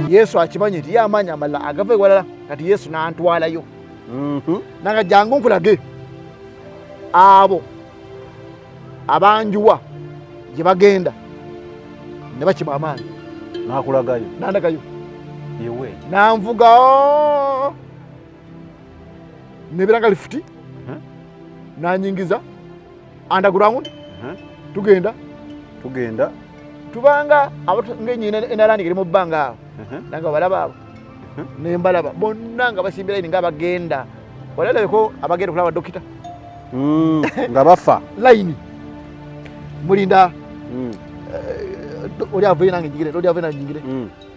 Yesu akimanyi nti yamanya amalala agava ewalala kati Yesu n'antwalayo nanga jangu nkulage abo abanjuwa gye bagenda ne bakima amaanyi nakulagayo nandagayo yewe nanvuga nebiranga lifuti nanyingiza underground tugenda tubanga ngenyina enalani kiri mu bbanga awo nanga balaba abo nembalaba bonna nga basimbira ini nga bagenda walaleko abagenda kulaba dokita nga bafa line mulinda oli avena nange njigire oli avena njigire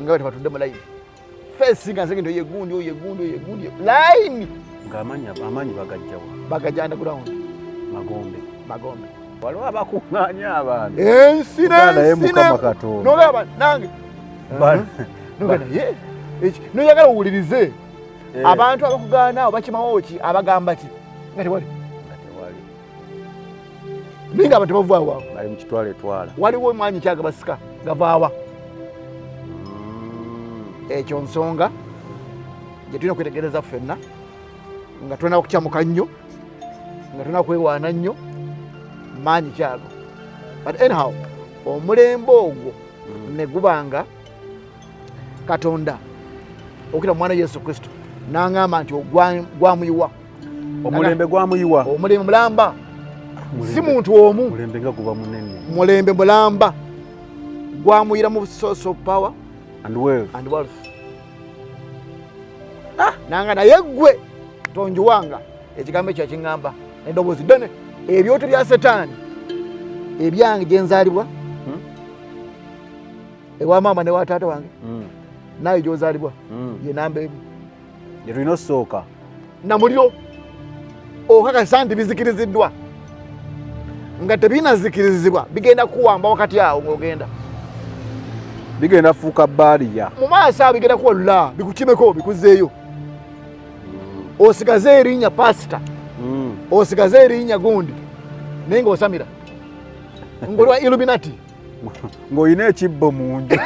nga bati batudde mu line face nga nzenge ndo yegundi line nga amanyi bagajja ground magombe waliwo abakuŋŋaanya abantu nogaba nange nogana ye noyagala owulirize abantu abakugaana obakimawo ki abagamba ki nga tewali ninga abantu bavaawa bali mu kitwala etwala waliwo mwanyi kyaga basika gavaawa ekyo nsonga gye tulina okwetegereza ffenna nga tulina okukyamuka nnyo nga tulina okwewaana nnyo maanyi kyago but anyhow omulembe ogwo ne gubanga Katonda okira mwana Yesu Kristo n'angamba nti gwamuyiwa omulembe gwamuyiwa omulembe mulamba si muntu omu mulembe nga guba munene mulembe mulamba gwamuyira mu source of power and wealth nanga naye gwe tonjuwanga ekigambo ekyo kingamba endoboozi ddene ebyoto bya Setaani ebyange gye nzaalibwa ewa maama ne wa taata wange naye gy'ozaalibwa ye namba emu gye tulina osooka na muliro okakasa nti bizikiriziddwa nga tebinazikirizibwa bigenda kuwamba wakati awo ng'ogenda bigenda fuuka baaliya mu maaso awo bigenda kuwalula bikukimeko bikuzzeeyo osigaze erinnya pasita osigaze erinnya gundi naye ng'osamira ng'oli wa Illuminati ng'olina ekibbo mu nju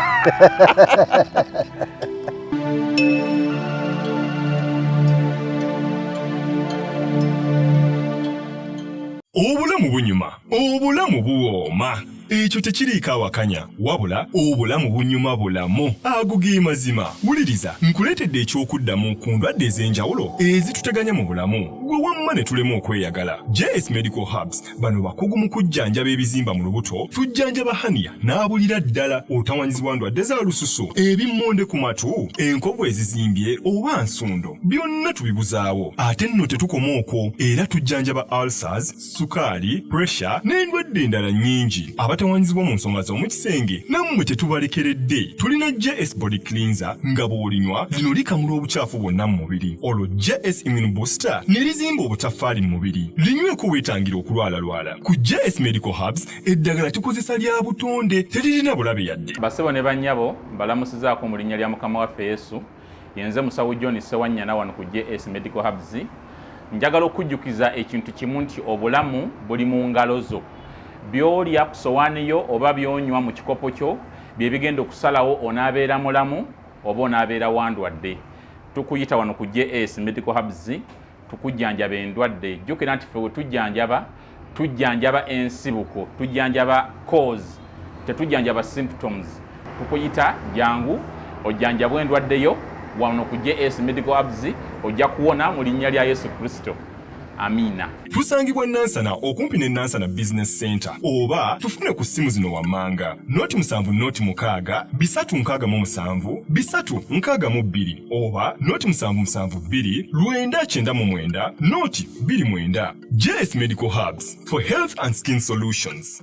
obulamu bunyuma obulamu buwooma ekyo tekiriiko awakanya wabula obulamu bunyuma bulamu ago ge mazima wuliriza nkuleetedde ekyokuddamu ku ndwadde ez'enjawulo ezituteganya mu bulamu gwe wamma ne tulema okweyagala. JS Medical Hubs bano bakugu mu kujjanjaba ebizimba mu lubuto, tujjanjaba haniya n'abulira ddala otawanyizibwa ndwadde za lususu, ebimmonde ku matu, enkovu ezizimbye oba nsundo, byonna tubibuzaawo. Ate nno tetukoma okwo, era tujjanjaba ulcers, sukaali, pressure n'endwadde endala nnyingi. Abatawanyizibwa mu nsonga z'omu kisenge nammwe tetubalekeredde. Tulina JS Body Cleanser nga bw'olinywa lino likamula obucaafu bwonna mu mubiri. Olwo JS Immune Booster ne lizimba obutaffaali mu mubiri. Linyweko weetangira okulwalalwala. Ku JS Medical Hubs eddagala tukozesa lya butonde teririna bulabe yadde. Basebo ne bannyabo mbalamusizaako mu linnya lya Mukama waffe Yesu. Yenze Musawo John Sewanyana wano ku JS Medical Hubs. Njagala okujjukiza ekintu kimu nti obulamu buli mu ngalo zo. Byolya ku sowaani yo oba byonywa mu kikopo kyo bye bigenda okusalawo onaabeera mulamu oba onaabeera wandwadde. Tukuyita wano ku JS Medical Hubs tukujjanjaba endwadde. Jjukira nti ffe we tujjanjaba ensibuko, tujjanjaba cause, tetujjanjaba symptoms. Tukuyita jangu ojjanjabwa endwadde yo wano ku JS Medical Hubs ojja kuwona mu linnya lya Yesu Kristo. Amina. Tusangibwa Nansana okumpi ne Nansana Business Center oba tufune ku simu zino wammanga noti 7 bisatu nkaga mu 7 bisatu nkaga mu 2 oba noti 772 999 noti 29. JS Medical Hubs for health and skin solutions.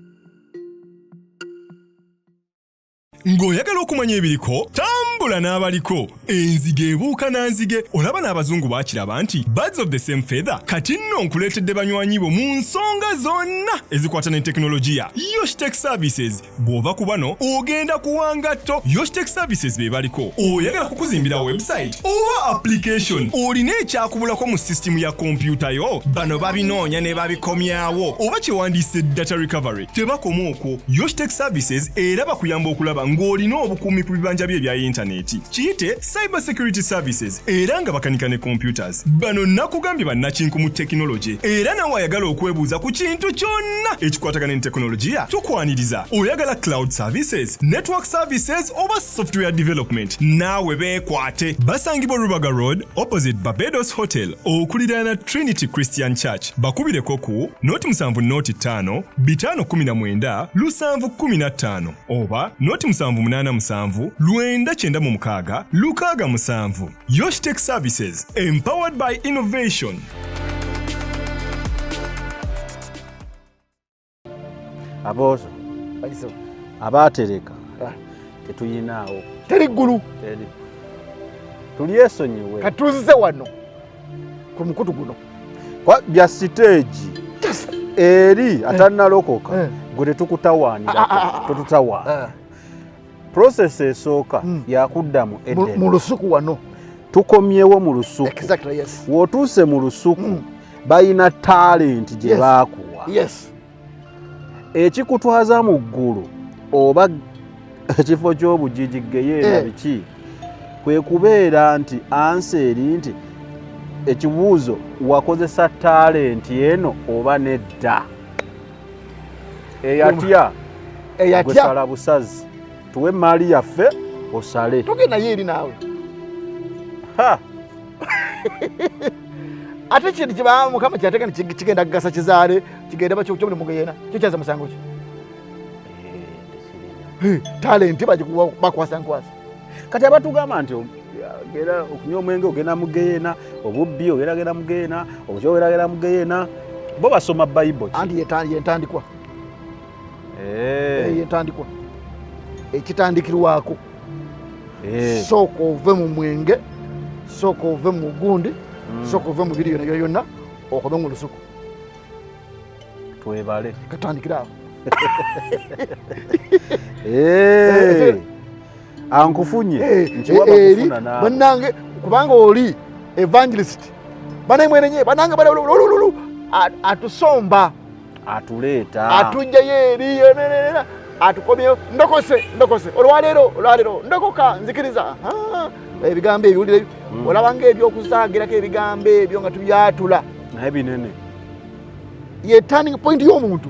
Ng'oyagala okumanya ebiriko tambula n'abaliko. Enzige ebuuka nanzige olaba n'abazungu baakiraba nti birds of the same feather. Kati nno nkuleetedde banywanyi bo mu nsonga zonna ezikwata ne teknologiya. Yosh Services bw'ova ku bano ogenda kuwanga tto. Yosh Services be baliko. Oyagala kukuzimbira website oba application olina ekyakubulako mu system ya kompyuta yo, bano babinoonya ne babikomyawo oba kyewandiise data recovery. Tebakoma okwo. Yosh Services era bakuyamba okulaba ng'olina obukuumi ku bibanja bye ebya internet. internet. Kiyite Cyber Security Services era nga bakanika ne computers. Bano nakugambye bannakinku mu technology era nawe ayagala okwebuuza ku kintu kyonna ekikwatagana ne teknologiya tukwaniriza. Oyagala cloud services, network services oba software development, naawe beekwate. Basangibwa Rubaga Road opposite Barbados Hotel okuliraana Trinity Christian Church. Bakubireko ku noti 7 noti 5 519 715 oba noti 787 996 667. Yosh Tech Services, empowered by innovation. Abozo Baiso. abatereka tetuyinaawo Teri ggulu. tulyesonyiwe Katuzize wano ku mukutu guno. kwa bya stage eri atannalokoka gwe tetukutawaanirako totutawaana. Process esooka yakuddamu Eden. Mu lusuku wano. Tukomyewo mu lusuku. Exactly, yes. W'otuuse mu lusuku balina talent gye baakuwa. Yes. Ekikutwaza mu ggulu oba ekifo ky'obujiji geyeena biki kwe kubeera nti anseri nti ekibuuzo wakozesa talent eno oba nedda. Eyatya gwesala busazi tuwe emaali yaffe osale. Tugenda yeeri naawe. Ate kintu kiba Mukama kyategeka kigenda kugasa kizaale kigenda bakyo kyomuli mugeyeena kyo kyaza musango ki? Talent bakwasa nkwasa. Kati abatugamba nti ogera okunywa omwenge ogenda mugeyeena, obubbi ogenda mugeyeena, obukyo ogenda mugeyeena, bo basoma Bible. Andi yentandikwa. Yentandikwa. Ekitandikirwako. Sooka ove mu mwenge, sooka ove mu gundi, sooka ove mu biri yonna okobe mu lusuku. Twebale. Katandikira awo. Ankufunye nkiwaba kufuna nawe. Bannange kubanga oli evangelist. Bana mwenenye banange bale atusomba. Atuleeta. Atujja yeeri yenenena. Atukomyeyo ndokose olwaleero ndokoka nzikiriza. Ebigambo ebiwulire olabanga ebyokuzaagirako ebigambo ebyo nga tubyatula naye binene. Ye turning point y'omuntu.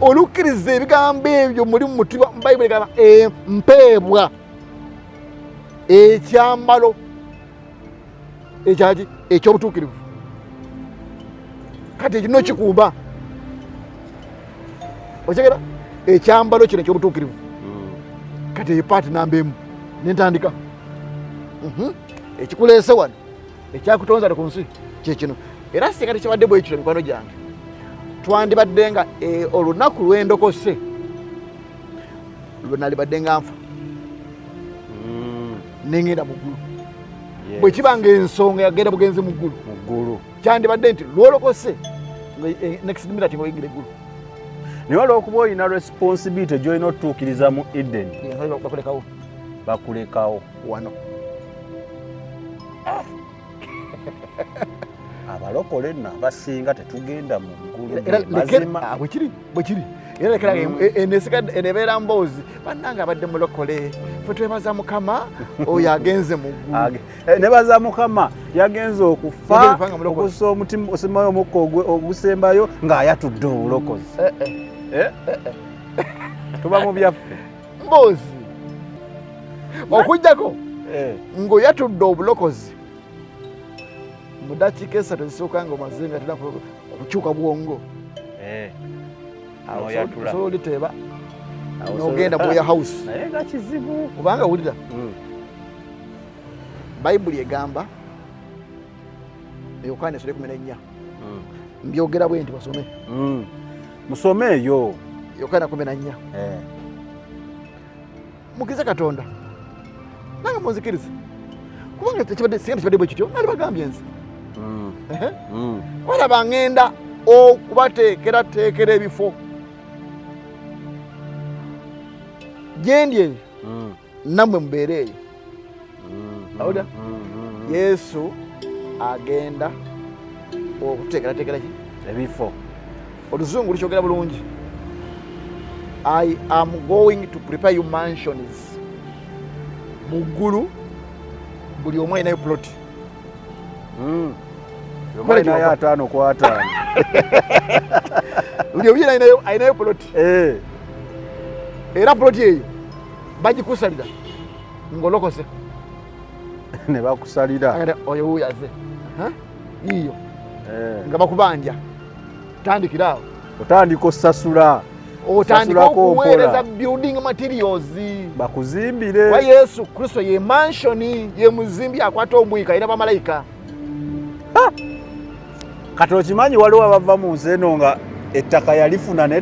Olukkiriza ebigambo ebyo muri mu mutima mu Bayibuli egamba empeebwa ekyambalo eky'obutuukirivu. Kati ekino kikumba okitegeera ekyambalo kino eky'obutuukirivu. Kati epaati namba emu nentandika ekikuleese wano ekyakutonza ku nsi kyekino. Era singa tekibadde bwe kityo mikwano gyange twandibadde nga olunaku lw'endokose nalibadde nga nfa nengenda mu ggulu. Bwe kibanga ensonga yagenda bugenzi mu ggulu kyandibadde nti lwolokose next minute ng'oyingira eggulu. Naye olw'okuba olina responsibility gy'olina otutuukiriza mu Eden bakulekawo wano. Abalokole nno abasinga tetugenda mu ggulu. Bwe kiri era lekera enebeera mboozi bannange abadde mulokole ffe twebaza Mukama oyo agenze mu ggulu. Nebaza Mukama yagenze okufa okussa omutima osimayo omukka ogusembayo ng'ayatudde obulokozi. Tuba mu byaffe mboozi okujjako ng'oyatudde obulokozi mu ddakiika 3 ezisooka ng'omaze nga tena kukyuka bwongo. Osobola oliteeba n'ogenda bwoya house naye nga kizibu kubanga wulira Bayibuli egamba Yokaana 14 mbyogera bwe nti basome musome eyo Yokaana 14 mukirize Katonda nange munzikirize kubanga tekibadde bwe kityo nali bagambye nze walaba ngenda okubateekerateekera ebifo gyendi eyo nammwe mubeere eyo. Awulira Yesu agenda okuteekerateekera ki ebifo. Oluzungu lukyogera bulungi. I am going to prepare you mansions. mu ggulu buli omu alinayo ploti. Nayo 5 ku 5. Buli omu alinayo ploti. Era ploti eyo bagikusalira ng'olokose. Ne bakusalira. Oyo wuyaze. Iyo. Nga bakubanja. Tandikira awo. Otandika osasula. Otandika okuweereza building materials. Bakuzimbire. Wa Yesu Kristo ye mansion, ye muzimbi akwata omwika era bamalayika. Kati okimanyi waliwo abava mu nsi eno nga ettaka yalifuna naye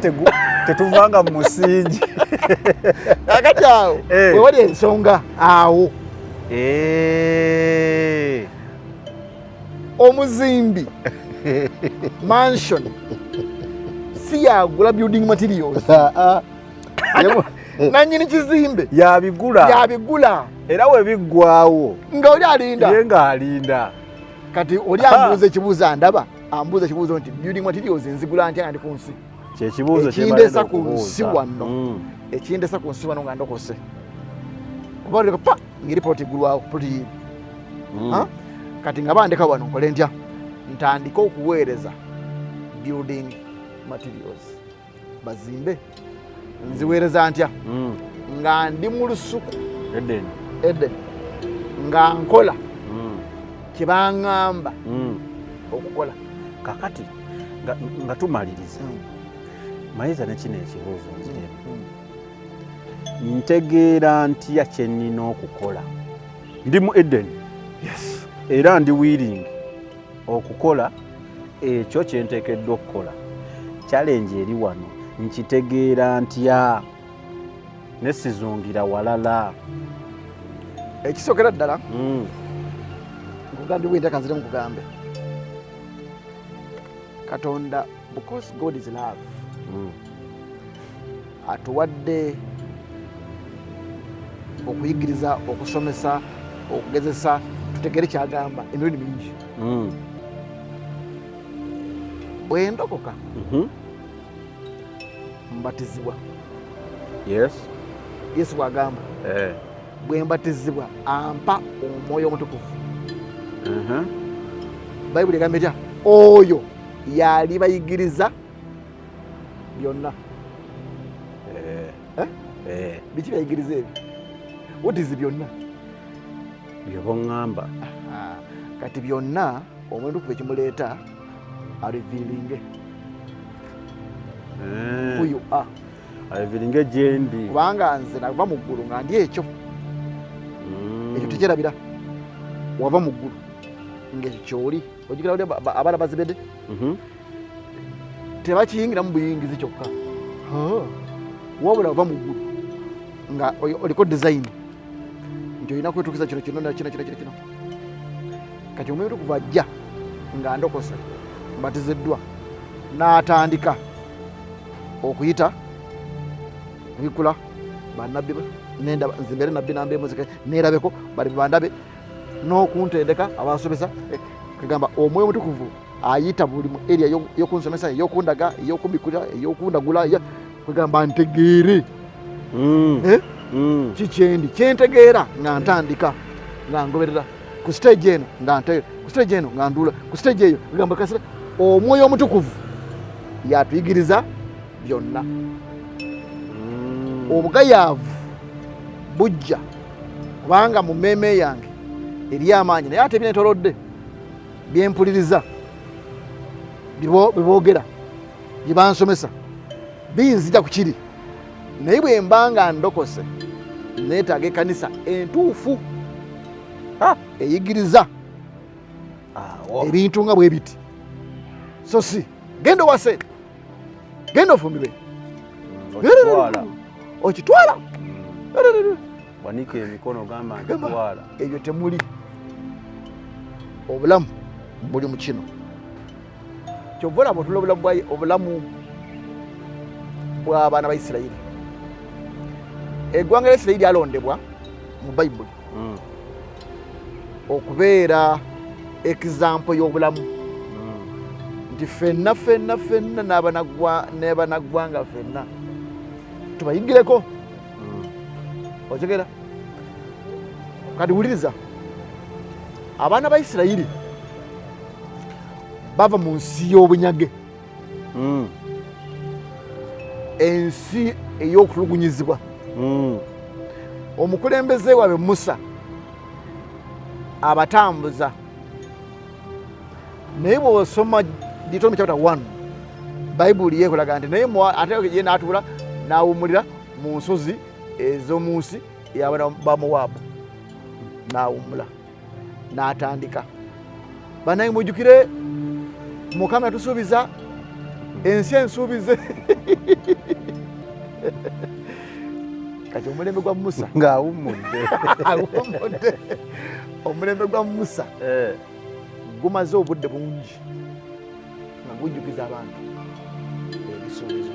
tetuvanga mu musingi. Kakati awo wewali ensonga awo. Omuzimbi mansion si yagula building materials. Nanyini kizimbe yabigula era we biggwaawo nga oli alinda ye ng'alinda. Kati oli ambuuza ekibuuzo ndaba ambuuza ekibuuzo nti building materials nzigula ntya ndi ku nsi. Kyekibuuzo ekindeesa ku nsi wano ekindeesa ku nsi wano nga ndokose kuba oleka pa ngeri ploti igulwawo ploti yiri. Kati nga bandeka wano nkole ntya ntandika okuweereza building materials bazimbe. Nziweereza ntya nga ndi mu lusuku Eden nga nkola kye baŋŋamba okukola. Kakati nga tumaliriza mayiza nekino ekibuuzo nziremu ntegeera ntya kye nnina okukola. Ndi mu Eden era ndi willing okukola ekyo kye nteekeddwa okukola. Challenge eri wano nkitegeera ntya ne sizungira walala. Ekisookera ddala nkugambye bwentaka nzire mukugambe Katonda, because God is love, atuwadde okuyigiriza, okusomesa, okugezesa tutegere kyagamba emirundi mingi. Bwe ndokoka mbatizibwa. Yesu bw'agamba bwe mbatizibwa ampa omwoyo omutukuvu. Bayibuli egamba etya? Oyo yali bayigiriza byonna. Biki bayigiriza ebyo? What is byonna? Byoboŋŋamba. Kati byonna omwoyo omutukuvu ekimuleeta aliviiringe. Uyu aliviiringe gye ndi. Kubanga nze nava mu ggulu nga ndi ekyo. Ekyo tekyerabira. Wava mu ggulu ng'ekyo ky'oli. Ojjukira oli abaana bazibedde? Tebakiyingiramu buyingizi kyokka. Wabula wava mu ggulu nga oliko design nti olina kwetuukiza kino kino kino kino kino. Kati omwoyo omutukuvu ajja nga ndokose mbatiziddwa n'atandika okuyita bikula bannabbi nenda nzimbere nabbi nambe muzika neerabeko bali bandabe n'okuntendeka abasomesa. Kagamba omwoyo omutukuvu ayita buli mu area y'okunsomesa, ey'okundaga, ey'okumbikula, ey'okundagula. Kagamba ntegeere kikyendi kyentegeera nga ntandika nga ngoberera ku stage eno nga ntegeera ku stage eno nga ndula ku stage eyo. Kagamba kasira omwoyo omutukuvu yatuyigiriza byonna. Obugayaavu bujja kubanga mu mmeeme yange eri amaanyi naye ate binetolodde byempuliriza biboogera bye bansomesa binzija ku kiri. Naye bwe mbanga ndokose neetaaga ekkanisa entuufu eyigiriza ebintu nga bwe biti. So si genda owase, genda ofumbirwe, okitwala wanika emikono gamba ntitwala. Ebyo temuli. Obulamu buli mu kino. Kyova olaba otula obulamu bw'abaana ba Isirayiri. Eggwanga lya Isirayiri lyalondebwa mu Bayibuli okubeera example y'obulamu nti ffenna n'abanaggwanga ffenna tubayigireko. Okitegeera? kati wuliriza abaana ba Isirayiri bava mu nsi y'obunyage ensi ey'okutulugunyizibwa omukulembeze waabwe Musa abatambuza naye bw'osoma Deuteronomy chapter 1 bayibuli yekolaga nti naye ate ye n'atuula n'awummulira mu nsozi ez'omu nsi ey'abaana ba Mowaabu n'awummula n'atandika bannange mujjukire Mukama yatusuubiza ensi ensuubize kati omulembe gwa Musa ng'awummudde omulembe gwa Musa gumaze obudde bungi nga gujjukiza abantu ebisuubizo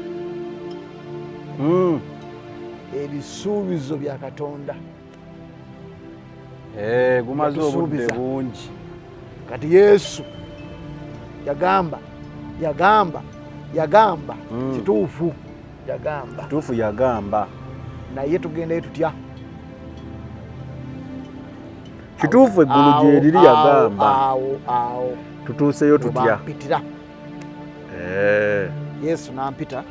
ebisuubizo bya Katonda gumaze obudde bungi kati Yesu yagamba kituufu yagamba naye tugendeyo tutya kituufu eggulu gye liri yagamba awo tutuuseyo tutya mpitira Yesu n'ampita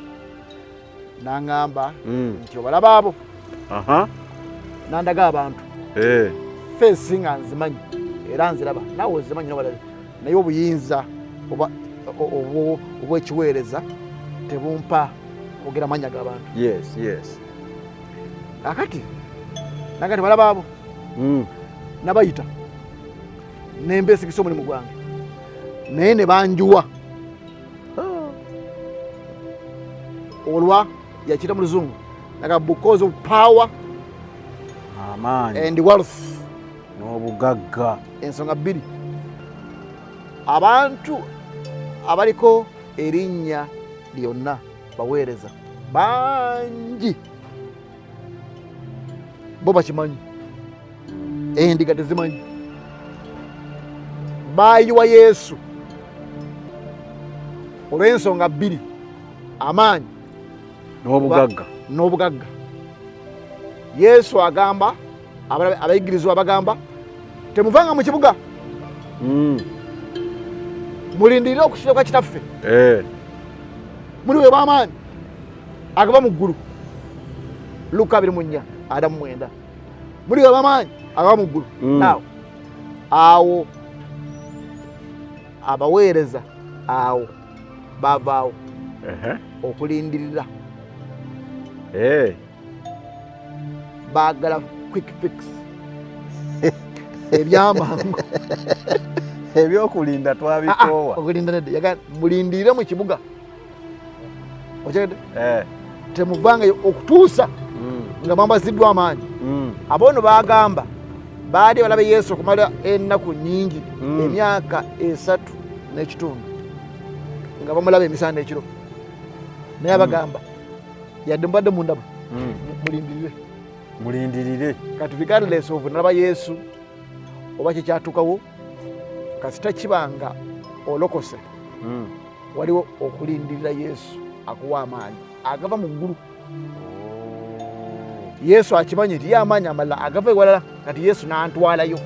n'aŋŋamba nti obalaba abo n'andaga abantu feesi nga nzimanyi era nziraba naawe ozimanyi n'obalaba naye obuyinza obw'ekiweereza tebumpa kwogera mannya g'abantu akati naga ti balaba abo nabayita nembeesigisa omulimu gwange naye ne banjuwa olwa yakiyita mu luzungu naga because of power and wealth n'obugagga ensonga bbiri abantu abaliko erinnya lyonna baweereza bangi bo bakimanyi endiga tezimanyi baayiwa Yesu olw'ensonga bbiri amaanyi n'obugagga Yesu agamba abayigirizwa bagamba temuvanga mu kibuga mulindirire okusinza kwa kitaffe muli we b'amaanyi agava mu ggulu Luka 2:4 Adamu 9 muli we b'amaanyi agava mu ggulu naawe awo abaweereza awo bavaawo okulindirira baagala quick fix ebyamangu ebyokulinda twabikoowa okulinda nedde yaga mulindirire mu kibuga okyede temuvangayo okutuusa nga mwambaziddwa amaanyi abono bagamba baali balabe Yesu okumala ennaku nnyingi emyaka 3 n'ekitundu nga bamulaba emisana ekiro naye abagamba yadde mubadde mundaba mulindirire kati regardless of nalaba Yesu oba kyekyatuukawo kasita kibanga olokose waliwo okulindirira Yesu akuwa amaanyi agava mu ggulu Yesu akimanyi nti ye amaanyi amalala agava ewalala kati Yesu n'antwalayo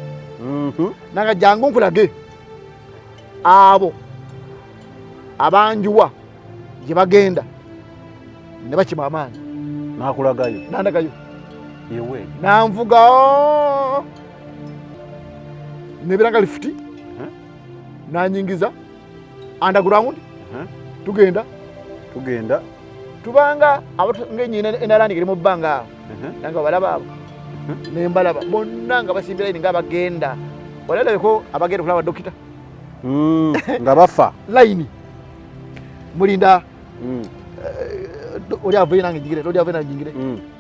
nanga jangu nkulage abo abanjuwa gye bagenda ne bakima amaanyi n'akulagayo nandagayo yewe nanvuga nebiranga lifuti nanyingiza underground tugenda tubanga ngenyina enalandi giri mu bbanga awo nanga balaba abo nembalaba bonna nga basimbira ini nga bagenda walalabeko abagenda kulaba dokita nga bafa layini mulinda oli avayo nange njingire oli avayo nange njingire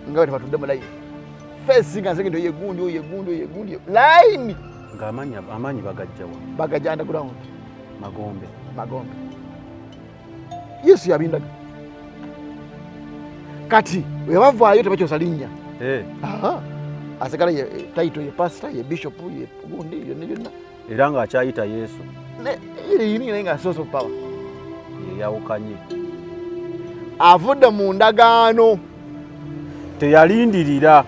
nga bati batudde mu layini fesi nga nsenge ndo yegundi layini nga amaanyi bagajja underground magombe Yesu yabindaga kati webavaayo tebakyosa linnya asigala ye taito ye pastor ye bishop ye gundi yonna yonna era ng'akyayita Yesu yini naye nga source of power yeyawukanye avudde mu ndagaano teyalindirira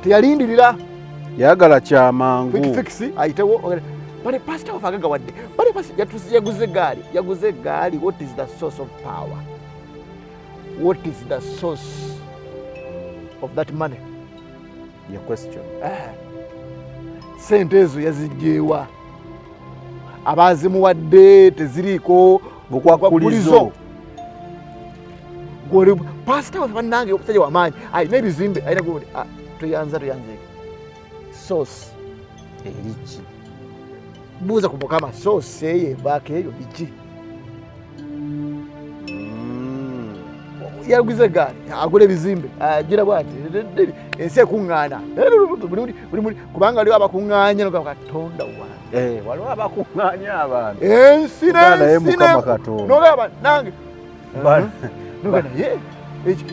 yagala kyamangu fix ayitewo bale pastor wafagaga wadde bale pastor yaguze gaali. What is the source of power? What is the source of that money? Your question. Sente ezo yazijjeewa? Abazimuwadde teziriiko bukwakulizo. Gole pastor wafanange okusajja wamaanyi ayina ebizimbe ayina gole tuyanza source eriki buuza ku Mukama source eyo evaako eyo biki? Yaguze gaali agula ebizimbe agira bwati ensi ekuŋŋaana kubanga waliwo abakuŋŋaanya noga Katonda wange waliwo abakuŋŋaanya abantu ensi nogamba nange naye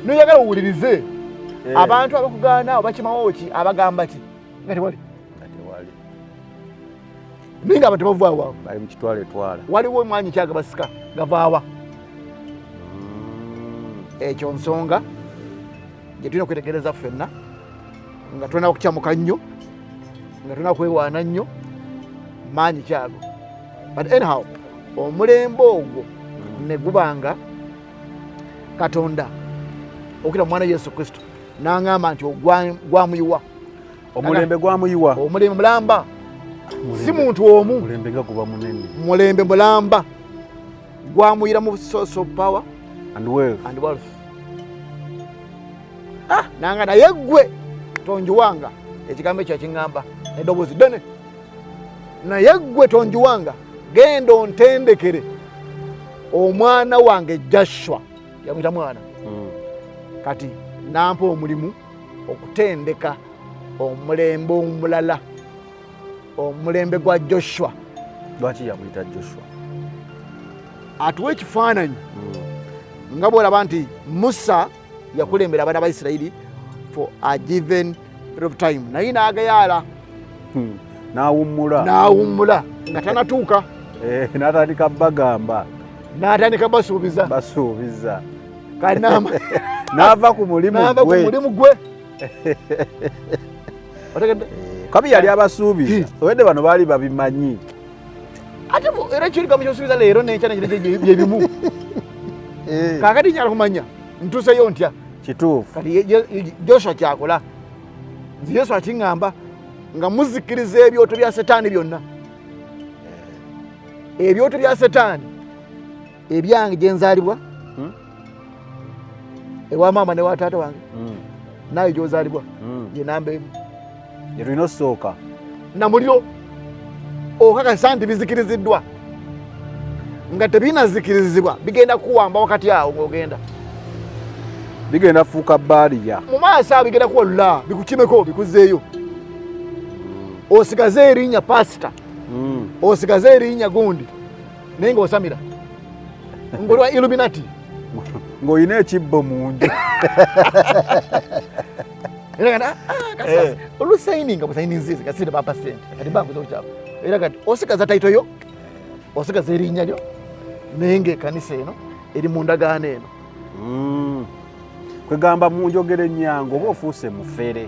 noyagala owulirize abantu abakugaana obakimawo ki abagamba ki nga tewali naye nga abantu bavaawa bali mu kitwale twala waliwo omwanya kyagabasika gavaawa. Ekyo nsonga gye tulina okwetegereza ffenna nga tulina okukyamuka nnyo nga tulina kwewaana nnyo maanyi kyago. But anyhow omulembe ogwo ne gubanga Katonda okira mwana Yesu Kristo n'aŋŋamba nti gwamuyiwa. Omulembe gwamuyiwa. Omulembe mulamba si muntu omu. Mulembe nga guba munene. Mulembe mulamba gwamuyira mu source of power and wealth. Nanga naye ggwe tonjuwanga ekigambo ekyo kiŋŋamba eddoboozi ddene. Naye ggwe tonjuwanga genda ontendekere omwana wange Joshua yamuyita mwana kati nampa omulimu okutendeka omulembe omulala omulembe gwa Joshua. Lwaki yamuyita Joshua? Atuwa ekifaananyi nga bw'olaba nti Musa yakulembera abaana ba Isirayiri for a given period of time naye n'agayaala n'awummula nga tanatuuka n'atandika bagamba n'atandika basuubiza n'ava ku mulimu gwe kabi yali abasuubiza obedde bano baali babimanyi ate era ekigambo kyosuubiza leero n'ekyana bye bimu kaakati nyala kumanya ntuuseyo ntya kituufu kati Joshua kyakola nzi Yesu akiŋŋamba nga muzikiriza ebyoto bya Setaani byonna. Ebyoto bya Setaani ebyange gye nzaalibwa ewa maama ne wa taata wange naawe gy'ozaalibwa ye namba emu gye tulina osooka na muliro okakasa nti bizikiriziddwa nga tebinazikirizibwa bigenda kuwamba wakati awo ng'ogenda bigenda fuuka baaliya mu maaso awo bigenda kuwalula bikukimeko bikuzeeyo osigaze erinnya pasita osigaze erinnya gundi naye ng'osamira ng'oliwa Illuminati ng'olina ekibbo mu nju era kati olusayininga busayininzize kasinde bampa sente kati bankuza okukyabo era kati osigaza tayito yo osigaza erinnya lyo naye ng'ekkanisa eno eri mu ndagaano eno kwegamba mu njogera ennyango oba ofuuse mufere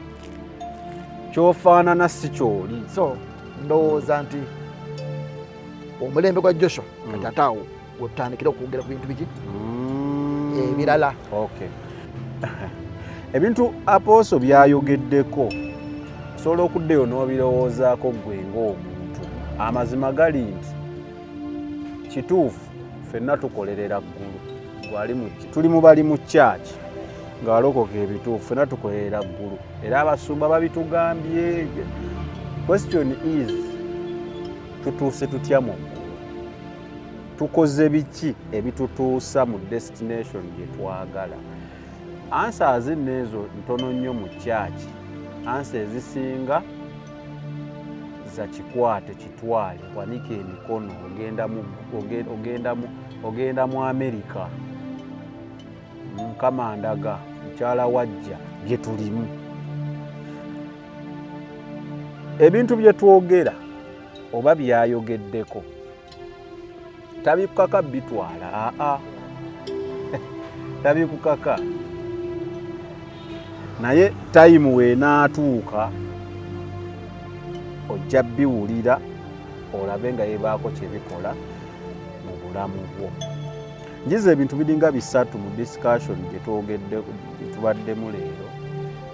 kyofaanana si kyoli. So ndowooza nti omulembe gwa Joshua kati ate awo wetutandikira okwogera ku bintu biki ebirala. Ebintu apooso byayogeddeko osobola okuddeyo n'obirowoozaako ggwe ng'omuntu. Amazima gali nti kituufu ffenna tukolerera ggulu tuli mu bali mu kyaki ng'alokoka ebituufu ffenna tukolerera ggulu era abasumba babitugambye. Question is tutuuse tutya mu ggulu? Tukoze biki ebitutuusa mu destination gye twagala? Answers nezo ntono nnyo mu kyaki. Answers ezisinga za kikwate kitwale wanike emikono ogenda mu America Mukama ndaga mukyala wajja bye tulimu. Ebintu bye twogera oba byayogeddeko tabikukaka bitwala tabikukaka naye time we naatuuka ojja biwulira olabe nga yebaako kye bikola mu bulamu bwo. Njiza ebintu biringa bisatu mu discussion gye tubaddemu leero.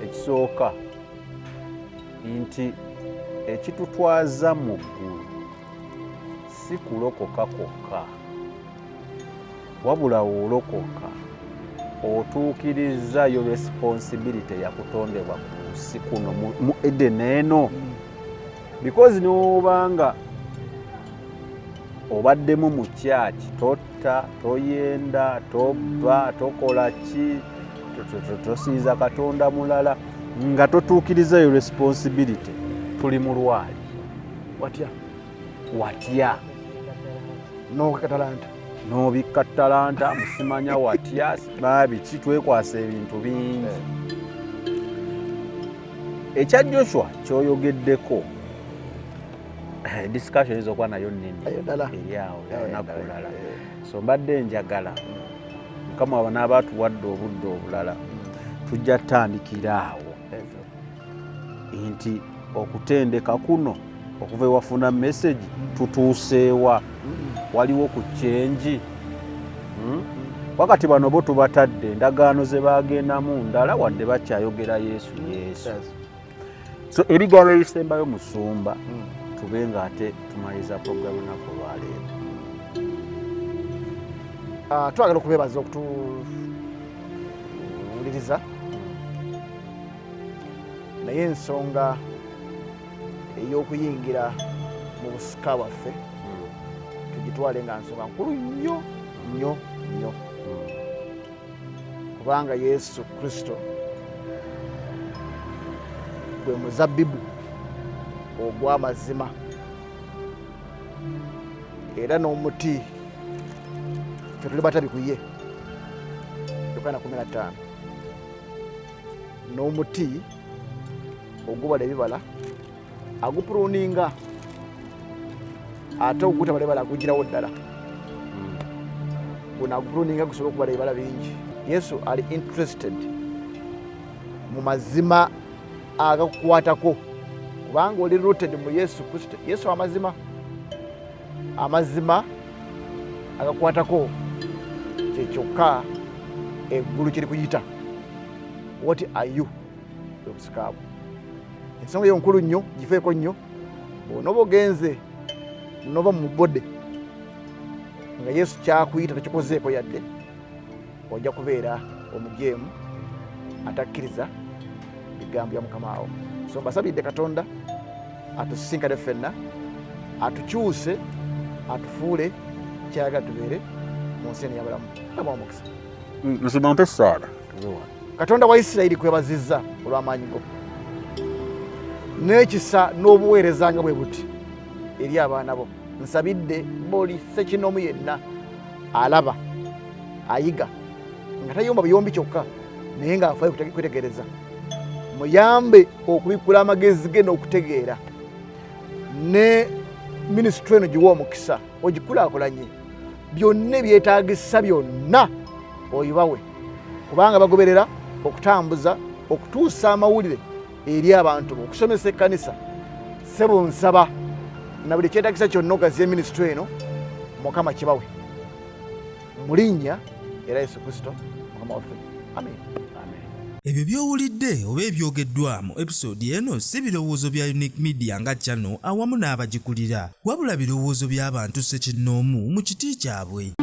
Ekisooka nti ekitutwaza mu ggulu si kulokoka kwokka, wabula wolokoka otuukirizayo responsibility yakutondebwa ku nsi kuno mu Eden eno. Because n'obanga obaddemu mu kyaki totta, toyenda, tobba, tokola ki, tosiiza Katonda mulala nga totuukirizayo responsibility, tuli mu lwali. Watya n'obikka talanta musimanya watya biki, twekwasa ebintu bingi. Ekya Joshua kyoyogeddeko discussion ezokuba nayo nnene eri awo yanakulala. So mbadde njagala Mukama wabana abatuwadde obudde obulala tujja tandikira awo nti okutendeka kuno okuva ewafuna message tutuuseewa, waliwo ku kyenji. Wakati bano bo tubatadde endagaano ze bagendamu ndala wadde bakyayogera Yesu. So ebigambo ebisembayo musumba tube nga ate tumaliza programu nako lwaleero. Twagala okubeebaza okutuwuliriza, naye ensonga ey'okuyingira mu busika bwaffe tugitwale nga nsonga nkulu nnyo nnyo nnyo, kubanga Yesu Kristo gwe muzabbibu ogw'amazima era n'omuti ffe tuli batabi ku ye. Yokaana 15. N'omuti ogubala ebibala agupuruninga ate ogutabala ebibala agugirawo ddala. Guno agupuruninga gusobola okubala ebibala bingi. Yesu ali interested mu mazima agakukwatako, kubanga oli rooted mu Yesu Kristo. Yesu amazima agakwatako kyekyokka eggulu kiri kuyita. What are you? Obusikaabo ensonga eyo nkulu nnyo, gifeeko nnyo. Bw'onooba ogenze n'ova mu bodde nga Yesu kyakuyita takikozeeko yadde, ojja kubeera omujeemu atakkiriza bigambo bya Mukama awo. So mbasabidde Katonda atusisinkane ffenna, atukyuse, atufuule kyayagala tubeere mu nsi eno ey'abalamu. Abawa omukisa. Nsumampe Saala. Katonda wa Isirayiri kwebazizza olw'amaanyi go n'ekisa n'obuweereza nga bwe buti eri abaana bo. Nsabidde buli ssekinomu yenna alaba, ayiga, nga tayomba buyombi kyokka naye ng'afaayo kwetegereza, muyambe okubikkula amagezi ge n'okutegeera, ne minisitule eno giwa omukisa, ogikulaakulanye, byonna ebyetaagisa byonna oyibawe, kubanga bagoberera okutambuza, okutuusa amawulire eri abantu bo, okusomesa ekkanisa. Ssebo nsaba na buli kyetaagisa kyonna ogaziya minisitule eno, Mukama kibawe mu linnya era Yesu Kristo Mukama waffe. Amen. Ebyo by'owulidde oba ebyogeddwa mu episode eno si birowoozo bya UNIQE Media nga channel awamu n'abagikulira, wabula birowoozo by'abantu ssekinnoomu mu kiti kyabwe.